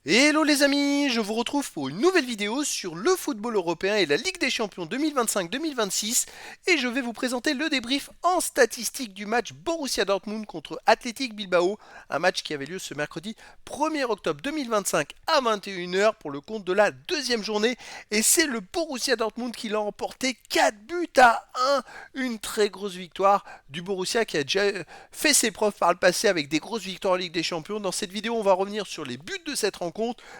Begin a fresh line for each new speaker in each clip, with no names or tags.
Hello les amis, je vous retrouve pour une nouvelle vidéo sur le football européen et la Ligue des Champions 2025-2026 et je vais vous présenter le débrief en statistique du match Borussia Dortmund contre Athletic Bilbao, un match qui avait lieu ce mercredi 1er octobre 2025 à 21h pour le compte de la deuxième journée et c'est le Borussia Dortmund qui l'a emporté 4 buts à 1, une très grosse victoire du Borussia qui a déjà fait ses preuves par le passé avec des grosses victoires en Ligue des Champions. Dans cette vidéo, on va revenir sur les buts de cette rencontre,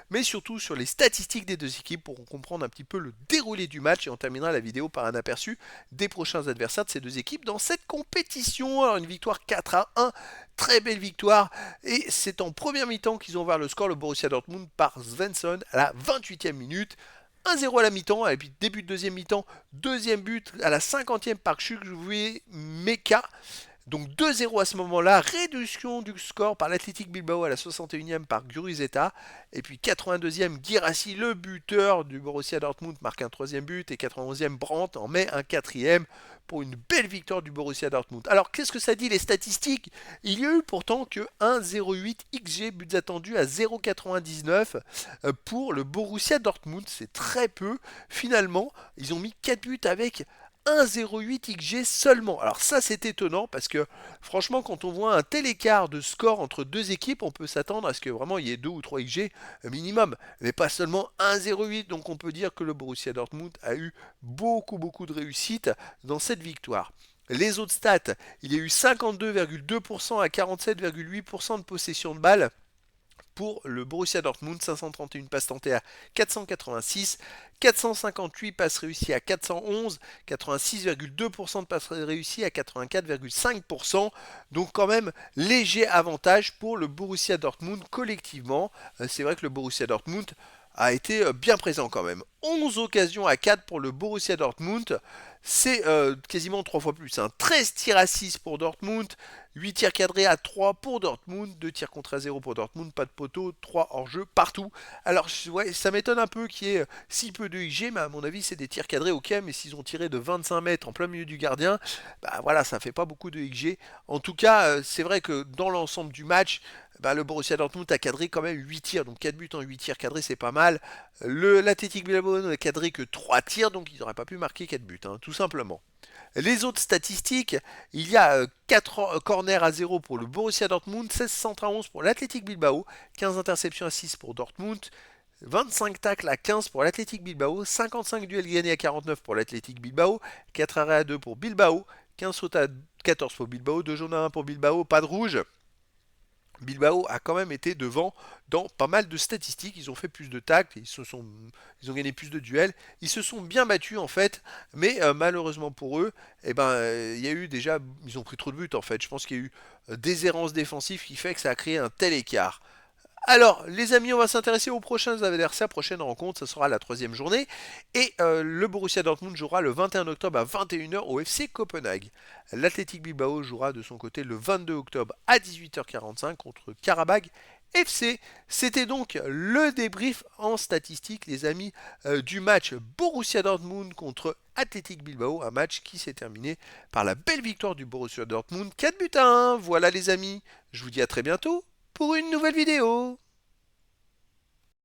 mais surtout sur les statistiques des deux équipes pour comprendre un petit peu le déroulé du match et on terminera la vidéo par un aperçu des prochains adversaires de ces deux équipes dans cette compétition. Alors une victoire 4 à 1, très belle victoire et c'est en première mi-temps qu'ils ont ouvert le score, le Borussia Dortmund par Svensson à la 28e minute. 1-0 à la mi-temps, et puis début de deuxième mi-temps, deuxième but à la 50e par Chukwueze Meka. Donc 2-0 à ce moment-là, réduction du score par l'Athletic Bilbao à la 61e par Guruzzeta. Et puis 82e, Guirassy, le buteur du Borussia Dortmund, marque un troisième but. Et 91e, Brandt en met un quatrième pour une belle victoire du Borussia Dortmund. Alors qu'est-ce que ça dit les statistiques? Il y a eu pourtant que 1,08 XG, buts attendus à 0,99 pour le Borussia Dortmund. C'est très peu. Finalement, ils ont mis 4 buts avec 1,08 XG seulement. Alors ça c'est étonnant parce que franchement quand on voit un tel écart de score entre deux équipes, on peut s'attendre à ce que vraiment il y ait 2 ou 3 XG minimum, mais pas seulement 1,08. Donc on peut dire que le Borussia Dortmund a eu beaucoup de réussite dans cette victoire. Les autres stats, il y a eu 52,2% à 47,8% de possession de balle pour le Borussia Dortmund, 531 passes tentées à 486, 458 passes réussies à 411, 86,2% de passes réussies à 84,5%. Donc quand même léger avantage pour le Borussia Dortmund collectivement. C'est vrai que le Borussia Dortmund a été bien présent quand même. 11 occasions à 4 pour le Borussia Dortmund, c'est quasiment 3 fois plus. 13 tirs à 6 pour Dortmund, 8 tirs cadrés à 3 pour Dortmund, 2 tirs contre à 0 pour Dortmund, pas de poteau, 3 hors jeu partout. Alors ouais, ça m'étonne un peu qu'il y ait si peu de XG, mais à mon avis c'est des tirs cadrés, ok, mais s'ils ont tiré de 25 mètres en plein milieu du gardien, bah voilà, ça fait pas beaucoup de XG. En tout cas, c'est vrai que dans l'ensemble du match, bah, le Borussia Dortmund a cadré quand même 8 tirs, donc 4 buts en 8 tirs cadrés, c'est pas mal. L'Athletic Bilbao n'a cadré que 3 tirs, donc ils n'auraient pas pu marquer 4 buts, tout simplement. Les autres statistiques, il y a 4 corners à 0 pour le Borussia Dortmund, 16 centres à 11 pour l'Athletic Bilbao, 15 interceptions à 6 pour Dortmund, 25 tacles à 15 pour l'Athletic Bilbao, 55 duels gagnés à 49 pour l'Athletic Bilbao, 4 arrêts à 2 pour Bilbao, 15 sautes à 14 pour Bilbao, 2 jaunes à 1 pour Bilbao, pas de rouge. Bilbao a quand même été devant dans pas mal de statistiques. Ils ont fait plus de tacles, ils ont gagné plus de duels. Ils se sont bien battus en fait, mais malheureusement pour eux, il y a eu déjà, ils ont pris trop de buts en fait. Je pense qu'il y a eu des errances défensives qui fait que ça a créé un tel écart. Alors, les amis, on va s'intéresser aux prochains adversaires, prochaine rencontre, ce sera la troisième journée. Et le Borussia Dortmund jouera le 21 octobre à 21h au FC Copenhague. L'Athletic Bilbao jouera de son côté le 22 octobre à 18h45 contre Karabag FC. C'était donc le débrief en statistique, les amis, du match Borussia Dortmund contre Athletic Bilbao, un match qui s'est terminé par la belle victoire du Borussia Dortmund, 4 buts à 1. Voilà les amis, je vous dis à très bientôt pour une nouvelle vidéo.